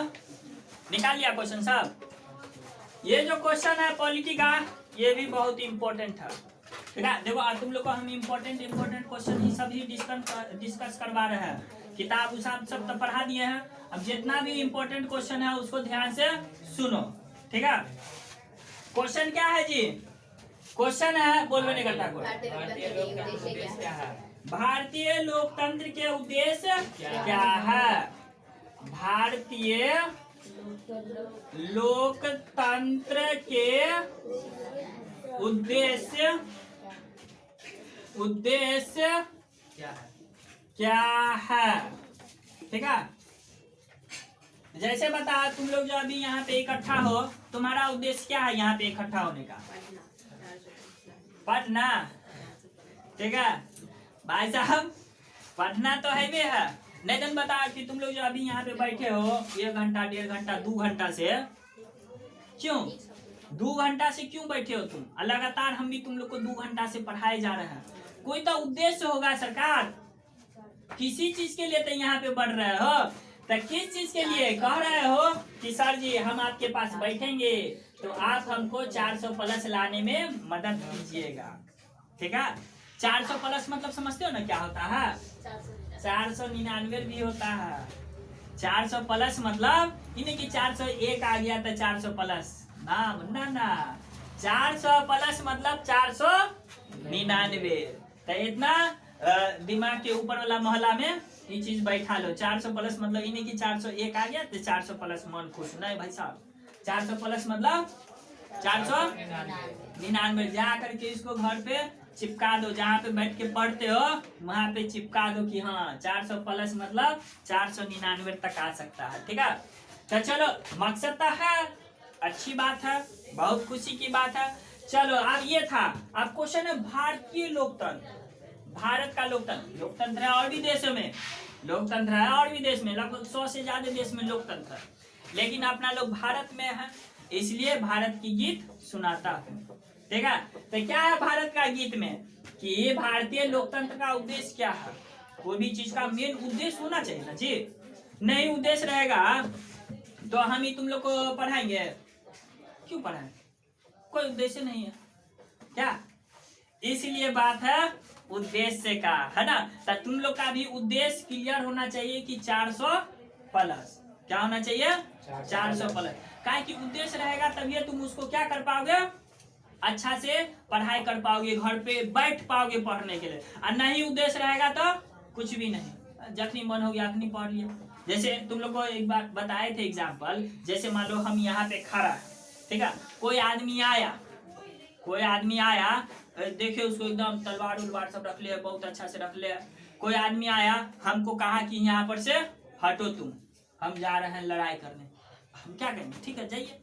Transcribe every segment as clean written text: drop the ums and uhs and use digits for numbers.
निकाल लिया क्वेश्चन सब। ये जो क्वेश्चन है पॉलिटी का ये भी बहुत इंपॉर्टेंट है, ठीक है। देखो आज तुम लोग को हम इम्पोर्टेंट क्वेश्चन ही सभी डिस्कस करवा रहे हैं। किताब उसाब सब तो पढ़ा दिए हैं, अब जितना भी इम्पोर्टेंट क्वेश्चन है उसको ध्यान से सुनो, ठीक है। क्वेश्चन क्या है जी? क्वेश्चन है, बोलबे नहीं करता कोई। भारतीय लोकतंत्र के उद्देश्य क्या है? भारतीय लोकतंत्र के उद्देश्य क्या है, ठीक है। जैसे बता तुम लोग जो अभी यहाँ पे इकट्ठा हो, तुम्हारा उद्देश्य क्या है यहाँ पे इकट्ठा होने का? पढ़ना, ठीक है भाई साहब, पढ़ना तो है भी है। नहीं तो बता कि तुम लोग जो अभी यहाँ पे बैठे हो 1 घंटा 1.5 घंटा 2 घंटा से, क्यों 2 घंटा से क्यों बैठे हो तुम? लगातार हम भी तुम लोग को 2 घंटा से पढ़ाए जा रहे हैं, कोई तो उद्देश्य होगा सरकार। किसी चीज के लिए तो यहाँ पे बढ़ रहे हो, तो किस चीज के लिए कह रहे हो कि सर जी हम आपके पास बैठेंगे तो आप हमको 400 प्लस लाने में मदद कीजिएगा, ठीक है। 400 प्लस मतलब समझते हो ना क्या होता है? 499 भी होता है। 400 प्लस मतलब इन्हें कि 401 आ गया तो 400 प्लस ना 400 प्लस मतलब 499। तो इतना दिमाग के ऊपर वाला मोहल्ला में ये चीज बैठा लो। 400 प्लस मतलब इन्हें कि 401 आ गया तो 400 प्लस मन खुश नहीं भाई साहब। 400 प्लस मतलब 499। जा करके इसको घर पे चिपका दो, जहाँ पे बैठ के पढ़ते हो वहां पे चिपका दो कि हाँ 400 प्लस मतलब 499 तक आ सकता है, ठीक है। तो चलो मकसद तो है, अच्छी बात है, बहुत खुशी की बात है। चलो अब ये था, अब क्वेश्चन है भारतीय लोकतंत्र। भारत का लोकतंत्र है और भी देशों में लोकतंत्र है, और भी देश में लगभग 100 से ज्यादा देश में लोकतंत्र है, लेकिन अपना लोग भारत में है इसलिए भारत की गीत सुनाता हूँ, ठीक है। तो क्या है भारत का गीत में कि भारतीय लोकतंत्र का उद्देश्य क्या है? कोई भी चीज का मेन उद्देश्य होना चाहिए ना जी। नहीं उद्देश्य रहेगा तो हम ही तुम लोग को पढ़ाएंगे? क्यों पढ़ाएं? कोई उद्देश्य नहीं है क्या? इसलिए बात है उद्देश्य का, है ना। तो तुम लोग का भी उद्देश्य क्लियर होना चाहिए कि 400 प्लस क्या होना चाहिए? 400 प्लस। क्या कि उद्देश्य रहेगा तभी तुम उसको क्या कर पाओगे? अच्छा से पढ़ाई कर पाओगे, घर पे बैठ पाओगे पढ़ने के लिए। और नहीं उद्देश्य रहेगा तो कुछ भी नहीं, जखनी मन हो गया अखनी पढ़ लिया। जैसे तुम लोग को एक बात बताए थे एग्जाम्पल, जैसे मान लो हम यहाँ पे खड़ा है, ठीक है। कोई आदमी आया देखिए उसको एकदम तलवार उलवार सब रख ले, बहुत अच्छा से रख ले। कोई आदमी आया हमको कहा कि यहाँ पर से हटो तुम, हम जा रहे हैं लड़ाई करने। हम क्या करेंगे? ठीक है जाइए,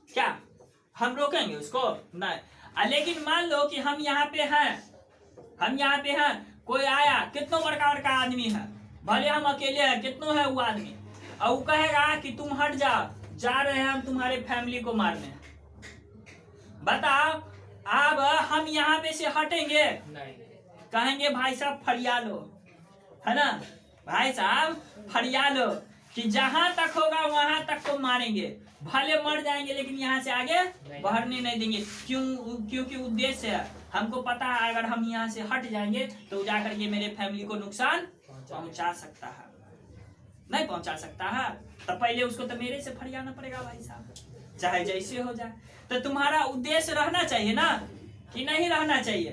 क्या हम रोकेंगे उसको? नहीं। लेकिन मान लो कि हम यहाँ पे हैं, कोई आया, कितनों बड़का आदमी है, भले हम अकेले हैं, कितनों है वो आदमी, और वो कहेगा कि तुम हट जाओ, जा रहे हैं हम तुम्हारे फैमिली को मारने। बताओ अब हम यहाँ पे से हटेंगे? नहीं। कहेंगे भाई साहब फरिया लो, है ना, भाई साहब फरिया लो कि जहां तक होगा वहां तक तो मारेंगे, भले मर जाएंगे लेकिन यहाँ से आगे बढ़ने नहीं देंगे। क्योंकि उद्देश्य है, हमको पता है अगर हम यहाँ से हट जाएंगे तो जाकर के मेरे फैमिली को नुकसान पहुंचा सकता है, नहीं पहुंचा सकता है, तो पहले उसको तो मेरे से फरियाना पड़ेगा भाई साहब, चाहे जैसे हो जाए। तो तुम्हारा उद्देश्य रहना चाहिए ना कि नहीं रहना चाहिए?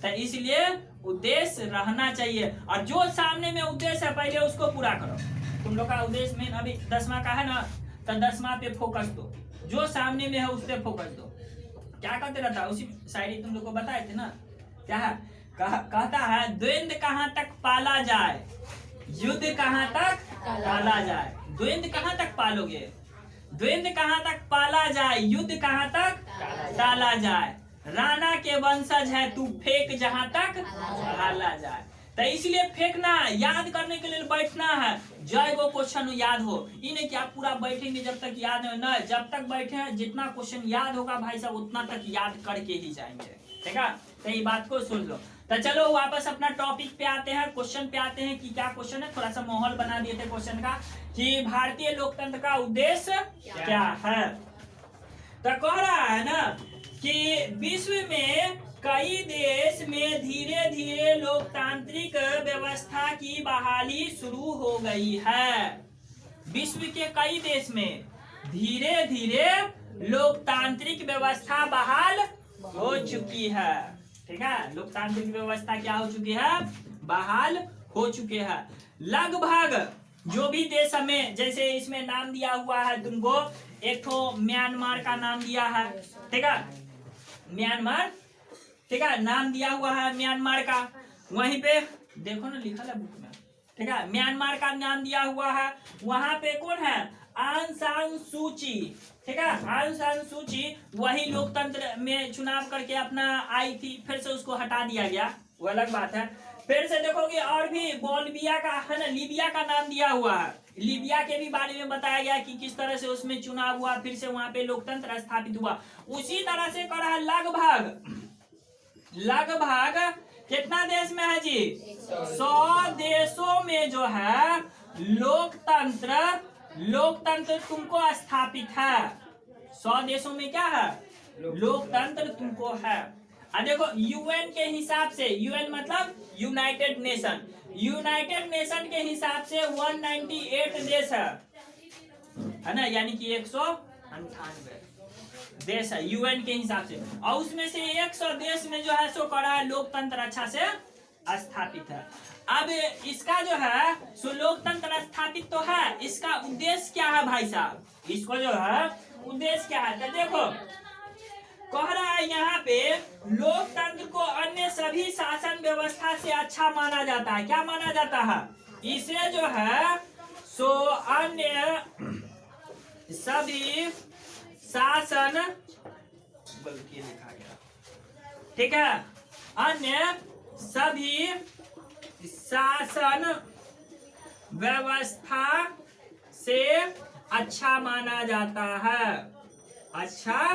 तो इसलिए उद्देश्य रहना चाहिए, और जो सामने में उद्देश्य है पहले उसको पूरा करो। तुम लोग का उद्देश्य में अभी 10वां का है ना, तो 10वां पे फोकस दो, जो सामने में है उस पे फोकस दो। क्या कहते रहता है उसी शायरी तुम लोग को बताए थे ना, क्या है? कहता है द्वंद्व कहाँ तक पाला जाए, युद्ध कहाँ तक टाला जाए। द्वंद्व कहाँ तक पालोगे? द्वंद्व कहाँ तक पाला जाए, युद्ध कहाँ तक टाला जाए। राणा के वंशज है तू, फेंक जहाँ तक ढाला जाए। तो इसलिए फेंकना है, याद करने के लिए बैठना है। जय वो क्वेश्चन याद हो, ये नहीं कि आप पूरा बैठेंगे जब तक याद न, जब तक बैठे हैं जितना क्वेश्चन याद होगा भाई साहब उतना तक याद करके ही जाएंगे, ठीक है। तो ये बात को सुन लो। तो चलो वापस अपना टॉपिक पे आते हैं, क्वेश्चन पे आते हैं कि क्या क्वेश्चन है। थोड़ा सा माहौल बना दिए थे क्वेश्चन का कि भारतीय लोकतंत्र का उद्देश्य क्या है। तो कह रहा है ना कि विश्व में कई देश में धीरे धीरे लोकतांत्रिक व्यवस्था की बहाली शुरू हो गई है। विश्व के कई देश में धीरे धीरे लोकतांत्रिक व्यवस्था बहाल हो चुकी है। ठीक है, लोकतांत्रिक व्यवस्था क्या हो चुकी है, बहाल हो चुके हैं। लगभग जो भी देश हमें, जैसे इसमें नाम दिया हुआ है तुमको, एक तो म्यांमार का नाम दिया है, ठीक है, म्यांमार, ठीक है, नाम दिया हुआ है म्यांमार का। वहीं पे देखो ना लिखा है बुक में, ठीक है, म्यांमार का नाम दिया हुआ है। वहां पे कौन है, आंग सान सू ची, ठीक है, आंग सान सू ची वही लोकतंत्र में चुनाव करके अपना आई थी, फिर से उसको हटा दिया गया, वो अलग बात है। फिर से देखोगे और भी बोलिविया का है ना, लीबिया का नाम दिया हुआ है। लीबिया के भी बारे में बताया गया कि किस तरह से उसमें चुनाव हुआ, फिर से वहां पे लोकतंत्र स्थापित हुआ। उसी तरह से कर रहा है लगभग कितना देश में है जी, 100 देशों में जो है लोकतंत्र तुमको स्थापित है। 100 देशों में क्या है, लोकतंत्र तुमको है। देखो यूएन के हिसाब से, यूएन मतलब यूनाइटेड नेशन, यूनाइटेड नेशन के हिसाब से 198 देश है ना, यानी कि 198 देश है यूएन के हिसाब से। और उसमें से 100 देश में जो है सो करा है लोकतंत्र अच्छा से स्थापित है। अब इसका जो है सो लोकतंत्र स्थापित तो है, इसका उद्देश्य क्या है भाई साहब, इसको जो है उद्देश्य क्या है, तो देखो कह रहा है यहाँ पे लोकतंत्र को अन्य सभी शासन व्यवस्था से अच्छा माना जाता है। क्या माना जाता है, इसे जो है सो अन्य सभी शासन, गलती लिखा गया, ठीक है, अन्य सभी शासन व्यवस्था से अच्छा माना जाता है, अच्छा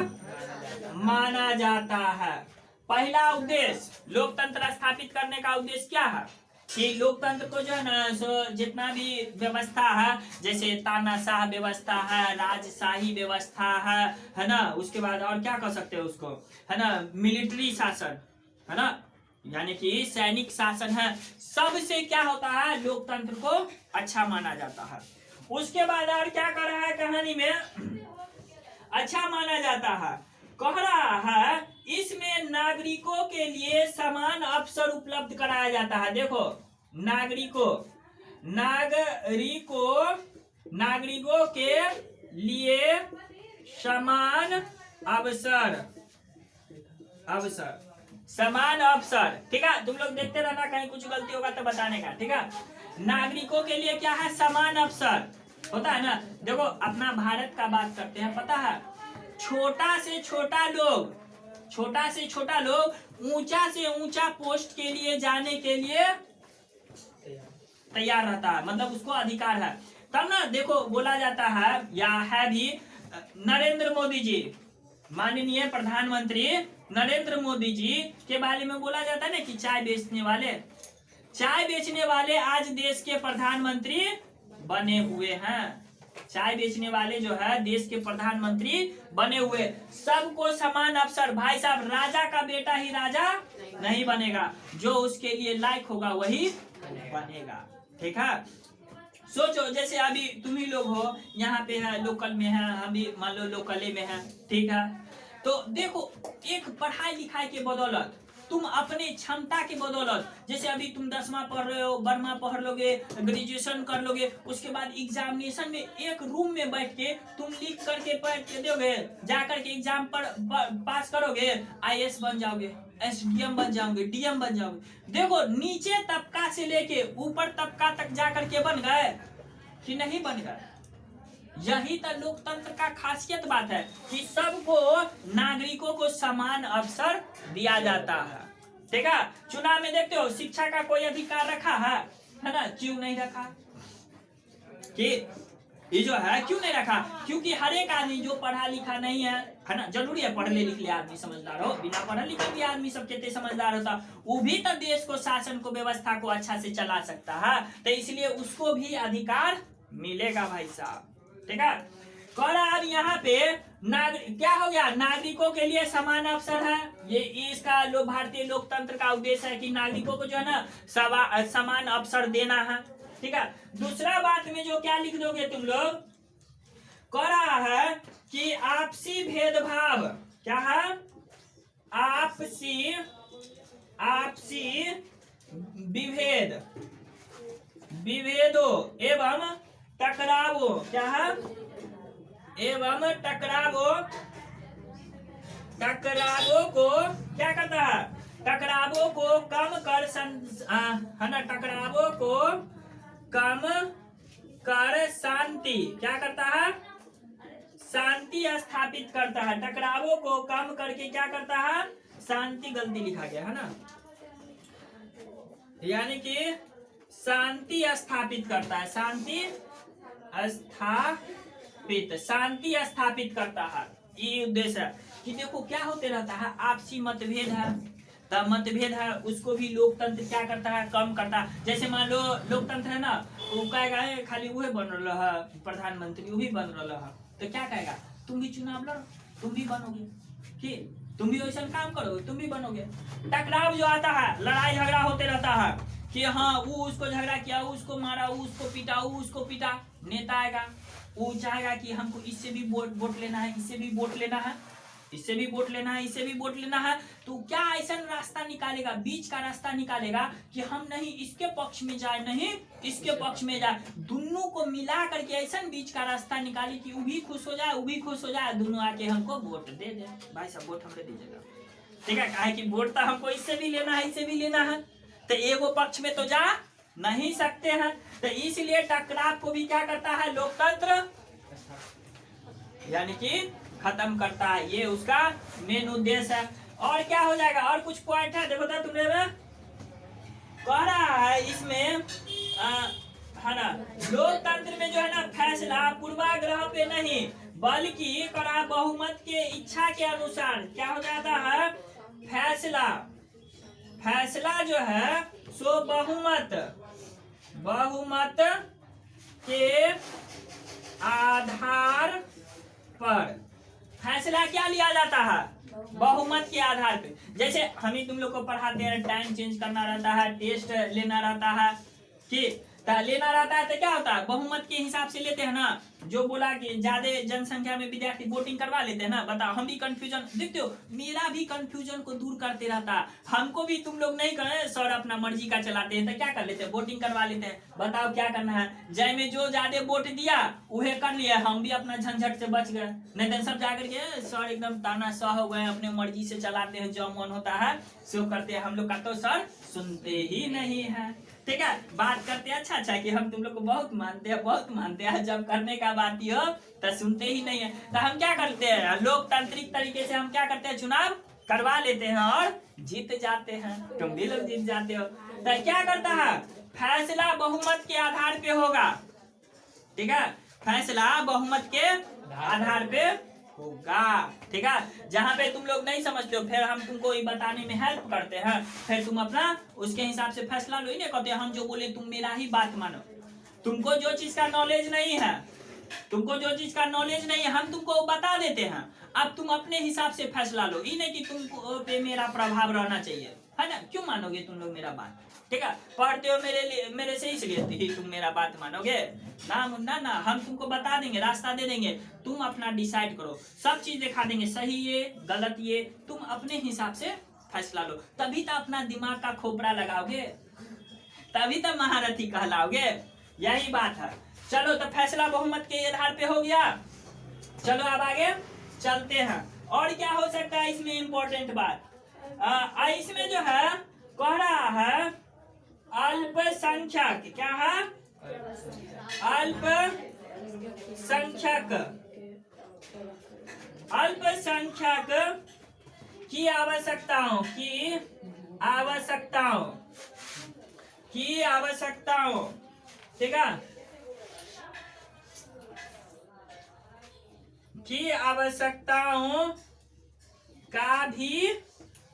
माना जाता है। पहला उद्देश्य लोकतंत्र स्थापित करने का उद्देश्य क्या है कि लोकतंत्र को जो है ना सो जितना भी व्यवस्था है, जैसे तानाशाह व्यवस्था है, राजशाही व्यवस्था है ना, उसके बाद और क्या कर सकते हैं उसको, है ना, मिलिट्री शासन, है ना, यानी कि सैनिक शासन है, सबसे क्या होता है लोकतंत्र को अच्छा माना जाता है। उसके बाद और क्या कर रहा है कहानी में, अच्छा माना जाता है, कह रहा है इसमें नागरिकों के लिए समान अवसर उपलब्ध कराया जाता है। देखो नागरिकों के लिए समान अवसर, ठीक है, तुम लोग देखते रहना, कहीं कुछ गलती होगा तो बताने का, ठीक है। नागरिकों के लिए क्या है, समान अवसर होता है ना। देखो अपना भारत का बात करते हैं, पता है छोटा से छोटा लोग ऊंचा से ऊंचा पोस्ट के लिए जाने के लिए तैयार रहता है, मतलब उसको अधिकार है। तब ना देखो बोला जाता है या है भी, नरेंद्र मोदी जी, माननीय प्रधानमंत्री नरेंद्र मोदी जी के बारे में बोला जाता है ना कि चाय बेचने वाले आज देश के प्रधानमंत्री बने हुए हैं। चाय बेचने वाले जो है देश के प्रधानमंत्री बने हुए। सबको समान अवसर, भाई साहब राजा का बेटा ही राजा नहीं बनेगा, जो उसके लिए लायक होगा वही बनेगा, ठीक है। सोचो जैसे अभी तुम ही लोग हो, यहाँ पे है, लोकल में है, हम भी मान लो लोकले में है, ठीक है। तो देखो एक पढ़ाई लिखाई के बदौलत, तुम अपने क्षमता के बदौलत, जैसे अभी तुम 10वां पढ़ रहे हो, 12वां पढ़ लोगे, ग्रेजुएशन कर लोगे, उसके बाद एग्जामिनेशन में एक रूम में बैठ के तुम लिख करके पढ़ के दोगे, जाकर के एग्जाम पर पास करोगे, आईएएस बन जाओगे, एसडीएम बन जाओगे, डीएम बन जाओगे। देखो नीचे तबका से लेके ऊपर तबका तक जाकर के बन गए कि नहीं बन गए। यही तो लोकतंत्र का खासियत बात है कि सबको, नागरिकों को समान अवसर दिया जाता है, ठीक है। चुनाव में देखते हो शिक्षा का कोई अधिकार रखा है ना, क्यों नहीं रखा कि ये जो है क्यों नहीं रखा? क्योंकि हर एक आदमी जो पढ़ा लिखा नहीं है ना, जरूरी है पढ़े लिखे आदमी समझदार हो, बिना पढ़े लिखे भी आदमी सब कितने समझदार होता, वो भी तो देश को, शासन को, व्यवस्था को अच्छा से चला सकता है, तो इसलिए उसको भी अधिकार मिलेगा भाई साहब। ठीक है, कह रहा अब यहाँ पे क्या हो गया, नागरिकों के लिए समान अवसर है। ये इसका भारतीय लोकतंत्र का उद्देश्य है कि नागरिकों को जो है ना समान अवसर देना है। ठीक है, दूसरा बात में जो क्या लिख दोगे तुम लोग, कह रहा है कि आपसी भेदभाव, क्या है, आपसी विभेदों एवं टकरावों, क्या है, एवं टकरावों को क्या करता है, टकरावों को कम कर है ना, टकरावों को कम कर शांति, क्या करता है, शांति स्थापित करता है। टकरावों को कम करके क्या करता है, शांति, गलती लिखा गया है ना, यानी कि शांति स्थापित करता है, शांति स्थापित करता है। ये उद्देश्य है कि देखो क्या होते रहता है, आपसी मतभेद है, तब मतभेद है उसको भी लोकतंत्र क्या करता है, कम करता है। जैसे मान लो लोकतंत्र है ना, वो कहेगा खाली वही बन रहा है प्रधानमंत्री, वही बन रहा है, तो क्या कहेगा, तुम भी चुनाव लड़ो, तुम भी बनोगे, ठीक, तुम भी वैसा काम करोगे, तुम भी बनोगे। टकराव जो आता है, लड़ाई झगड़ा होते रहता है कि हाँ वो उसको झगड़ा किया, वो उसको मारा, वो उसको पीटा, वो उसको पीटा। नेता आएगा, वो चाहेगा कि हमको इससे भी वोट लेना है, इससे भी वोट लेना है, इससे भी वोट लेना है, इससे भी वोट लेना है। तो क्या ऐसा रास्ता निकालेगा, बीच का रास्ता निकालेगा कि हम नहीं इसके पक्ष में जाए, नहीं इसके पक्ष में जाए, दोनों को मिला करके ऐसा बीच का रास्ता निकाले कि वो भी खुश हो जाए, वो भी खुश हो जाए, दोनों आके हमको वोट दे दे। भाई साहब वोट हमको दीजिएगा, ठीक है, कहा कि वोट तो हमको इससे भी लेना है, इससे भी लेना है, तो एगो पक्ष में तो जा नहीं सकते हैं। तो इसलिए टकराव को भी क्या करता है, लोकतंत्र यानी कि खत्म करता है। ये उसका मेन उद्देश्य है। और क्या हो जाएगा, और कुछ पॉइंट है, देखो तो तुमने कह रहा है इसमें है ना, लोकतंत्र में जो है ना फैसला पूर्वाग्रह पे नहीं बल्कि करा बहुमत के इच्छा के अनुसार क्या हो जाता है, फैसला जो है सो बहुमत के आधार पर फैसला क्या लिया जाता है, बहुमत के आधार पे। जैसे हम ही तुम लोग को पढ़ाते हैं, टाइम चेंज करना रहता है, टेस्ट लेना रहता है, कि लेना रहता है, तो क्या होता है, बहुमत के हिसाब से लेते हैं ना। जो बोला कि ज्यादा जनसंख्या में विद्यार्थी वोटिंग करवा लेते हैं ना, बताओ हम भी कंफ्यूजन देखते हो, मेरा भी कंफ्यूजन को दूर करते रहता है। हमको भी तुम लोग नहीं करें सर अपना मर्जी का चलाते हैं, तो क्या कर लेते हैं, वोटिंग करवा लेते हैं। बताओ क्या करना है, जय में जो ज्यादा वोट दिया उहे कर लिया, हम भी अपना झंझट से बच गए। नहीं तो सब जाकर के सर एकदम ताना शाह हो गए, अपने मर्जी से चलाते हैं, जो मन होता है सो करते हैं। हम लोग का तो सर सुनते ही नहीं है, ठीक है, बात करते हैं अच्छा कि हम तुम लोग को बहुत मानते हैं, जब करने का बात ही हो तो सुनते ही नहीं है। तो हम क्या करते हैं, लोकतांत्रिक तरीके से हम क्या करते हैं, चुनाव करवा लेते हैं और जीत जाते हैं। तुम भी लोग जीत जाते हो। तो क्या करता है, फैसला बहुमत के आधार पे होगा, ठीक है, फैसला बहुमत के आधार पे होगा, ठीक है। जहाँ पे तुम लोग नहीं समझते हो फिर हम तुमको ये बताने में हेल्प करते हैं, फिर तुम अपना उसके हिसाब से फैसला लो। ही नहीं कहते हम जो बोले तुम मेरा ही बात मानो। तुमको जो चीज का नॉलेज नहीं है, हम तुमको बता देते हैं, अब तुम अपने हिसाब से फैसला लो। ये नहीं कि तुमको पे मेरा प्रभाव रहना चाहिए, है ना। क्यों मानोगे तुम लोग मेरा बात, ठीक है, पढ़ते हो मेरे से इसलिए ही तुम मेरा बात मानोगे ना, हम तुमको बता देंगे, रास्ता दे देंगे, तुम अपना डिसाइड करो, सब चीज दिखा देंगे, सही ये गलत ये, तुम अपने हिसाब से फैसला लो। तभी तो अपना दिमाग का खोपड़ा लगाओगे, तभी तो महारथी कहलाओगे। यही बात है। चलो तो फैसला बहुमत के आधार पे हो गया। चलो अब आगे चलते हैं। और क्या हो सकता है इसमें इम्पोर्टेंट बात, इसमें जो है कह रहा है अल्पसंख्यक, क्या है, अल्पसंख्यक की आवश्यकताओं, ठीक है, की आवश्यकताओं का भी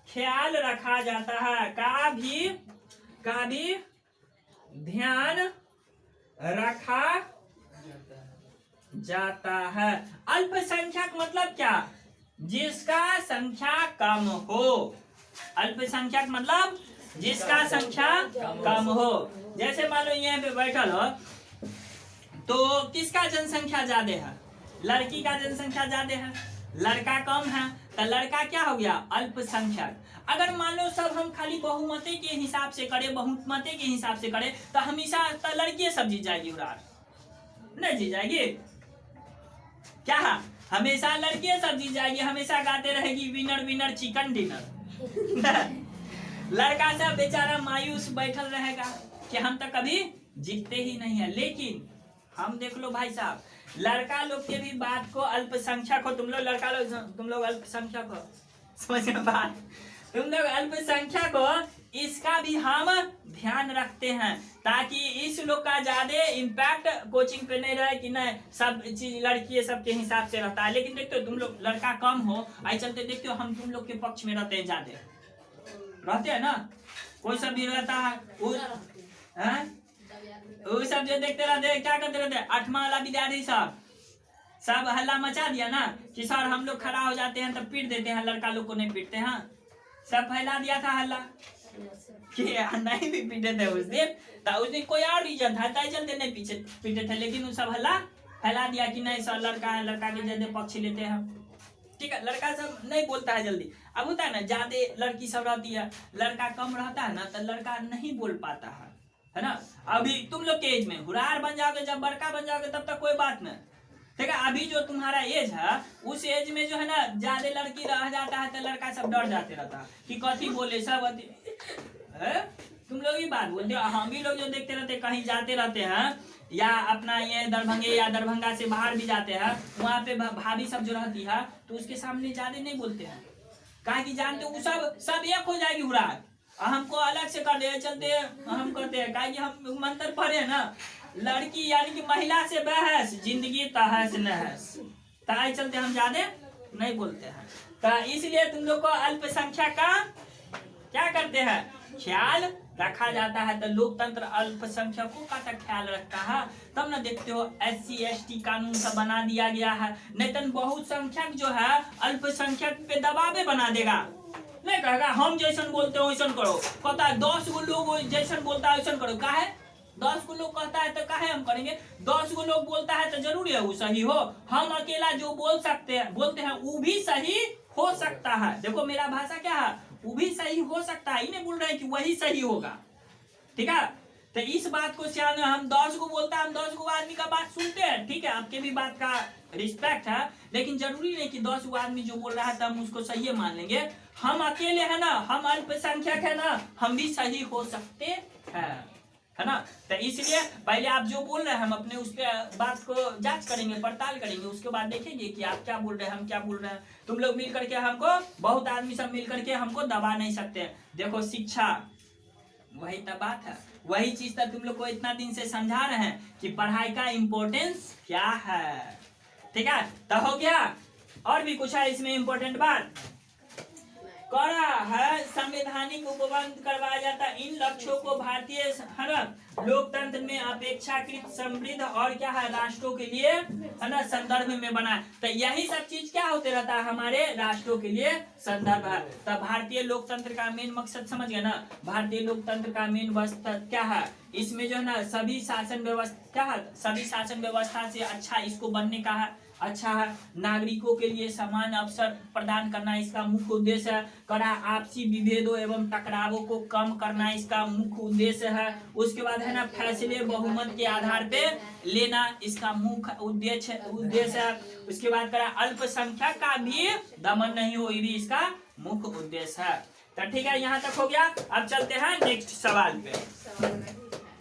ख्याल रखा जाता है, का भी ध्यान रखा जाता है। अल्पसंख्यक मतलब क्या? जिसका संख्या कम हो। अल्पसंख्यक मतलब जिसका संख्या कम हो। जैसे मान लो यहाँ पे बैठल हो तो किसका जनसंख्या ज्यादा है? लड़की का जनसंख्या ज्यादा है, लड़का कम है, तो लड़का क्या हो गया? अल्पसंख्यक। अगर मान लो सब हम खाली बहुमते के हिसाब से करें, बहुमते के हिसाब से करें तो हमेशा तो लड़की सब जीत जाएगी, उड़ार नहीं जीत जाएगी क्या? हमेशा लड़की सब जीत जाएगी, हमेशा गाते रहेगी विनर विनर चिकन डिनर। लड़का सब बेचारा मायूस बैठल रहेगा कि हम तो कभी जीतते ही नहीं है। लेकिन हम देख लो भाई साहब, लड़का लोग के भी बात को, अल्पसंख्यक हो तुम लोग, लड़का लोग तुम लोग अल्पसंख्यक हो, समझ में बात, तुम लोग अल्पसंख्यक हो, इसका भी हम ध्यान रखते हैं ताकि इस लोग का ज्यादा इम्पैक्ट कोचिंग पे नहीं रहे कि नहीं सब चीज लड़की सबके हिसाब से रहता है। लेकिन देखते हो तुम लोग लड़का कम हो, आई चलते देखते हो हम तुम लोग के पक्ष में रहते हैं, ज्यादा रहते हैं ना। कोई सब भी रहता है वो सब जो देखते रहते हैं, क्या करते रहते हैं, 8वां वाला विद्यार्थी सब हल्ला मचा दिया ना कि सर हम लोग खड़ा हो जाते हैं तब पीट देते हैं, लड़का लोग को नहीं पीटते हैं। सब फैला दिया था हल्ला कि नहीं भी पीटे थे उस दिन, तो उस दिन कोई और रीजन था ताई चलते नहीं पीछे पीटे थे, लेकिन उन सब हल्ला फैला दिया कि नहीं सर लड़का है, लड़का के ज्यादा पक्ष लेते हैं। ठीक है, लड़का सब नहीं बोलता है जल्दी। अब होता है ना ज्यादा लड़की सब रहती है, लड़का कम रहता है ना तो लड़का नहीं बोल पाता है ना। अभी तुम लोग के एज में हुरार बन जाओगे, जब बड़का बन जाओगे तब तक कोई बात नहीं। ठीक है, अभी जो तुम्हारा एज है उस एज में जो है ना ज्यादा लड़की रह जाता है तो लड़का सब डर जाते रहता है कि कथी बोले सब है? तुम लोग ही बात बोलते हो। हम भी लोग जो देखते रहते कहीं जाते रहते हैं या अपना ये दरभंगे या दरभंगा से बाहर भी जाते हैं, वहाँ पे भाभी सब जो रहती है तो उसके सामने ज्यादा नहीं बोलते हैं, कहा कि जानते वो सब एक हो जाएगी हुरार, हमको अलग से कर दे चलते हम करते हैं, कहा कि हम मंत्र पढ़े ना, लड़की यानी कि महिला से बहस जिंदगी तहस नहस, ताई चलते हम ज्यादा नहीं बोलते हैं। तो इसलिए तुम लोग को अल्पसंख्यक का क्या करते हैं, ख्याल रखा जाता है। तो लोकतंत्र अल्पसंख्यकों का तो ख्याल रखता है, तब ना देखते हो SC ST कानून सब बना दिया गया है। नहीं तो बहुसंख्यक जो है अल्पसंख्यक पे दबावे बना देगा, नहीं कहेगा हम जैसन बोलते हो वैसन करो, कहता है 10 गो लोग जैसन बोलता है वैसन करो, काहे 10 गो लोग कहता है तो काहे हम करेंगे, 10 गो लोग बोलता है तो जरूरी है वो सही हो, हम अकेला जो बोलते हैं वो भी सही हो सकता है। देखो मेरा भाषा क्या है, वो भी सही हो सकता है, इन्हें बोल रहे हैं कि वही सही होगा। ठीक है, तो इस बात को ध्यान, हम 10 को बोलता है, हम 10 को आदमी का बात सुनते हैं, ठीक है आपके भी बात का रिस्पेक्ट है, लेकिन जरूरी नहीं कि 10 आदमी जो बोल रहा है तो हम उसको सही मान लेंगे। हम अकेले है ना, हम अल्पसंख्यक है ना, हम भी सही हो सकते हैं, है ना। तो इसलिए पहले आप जो बोल रहे हैं हम अपने उस पर बात को जांच करेंगे, पड़ताल करेंगे, उसके बाद देखेंगे कि आप क्या बोल रहे हैं, हम क्या बोल रहे हैं। तुम लोग मिल करके हमको, बहुत आदमी सब मिल करके हमको दबा नहीं सकते। देखो शिक्षा वही तो बात है, वही चीज तो तुम लोग को इतना दिन से समझा रहे हैं कि पढ़ाई का इम्पोर्टेंस क्या है। ठीक है, तो हो गया, और भी कुछ है इसमें इम्पोर्टेंट बात करा है, संवैधानिक उपबंध करवाया जाता है। इन लक्ष्यों को भारतीय लोकतंत्र में अपेक्षाकृत समृद्ध और क्या है राष्ट्रों के लिए है ना संदर्भ में बना। तो यही सब चीज क्या होते रहता है हमारे राष्ट्रों के लिए संदर्भ है। तो भारतीय लोकतंत्र का मेन मकसद समझ गए ना, भारतीय लोकतंत्र का मेन मकसद क्या है, इसमें जो है ना सभी शासन व्यवस्था क्या है, सभी शासन व्यवस्था से अच्छा इसको बनने का है, अच्छा है, नागरिकों के लिए समान अवसर प्रदान करना इसका मुख्य उद्देश्य है, कड़ा आपसी विभेदों एवं टकरावों को कम करना इसका मुख्य उद्देश्य है। उसके बाद है ना फैसले बहुमत के आधार पे लेना इसका मुख्य उद्देश्य है। उसके बाद करा अल्पसंख्यक का भी दमन नहीं हो, ये भी इसका मुख्य उद्देश्य है। तो ठीक है, यहाँ तक हो गया। अब चलते हैं नेक्स्ट सवाल पे।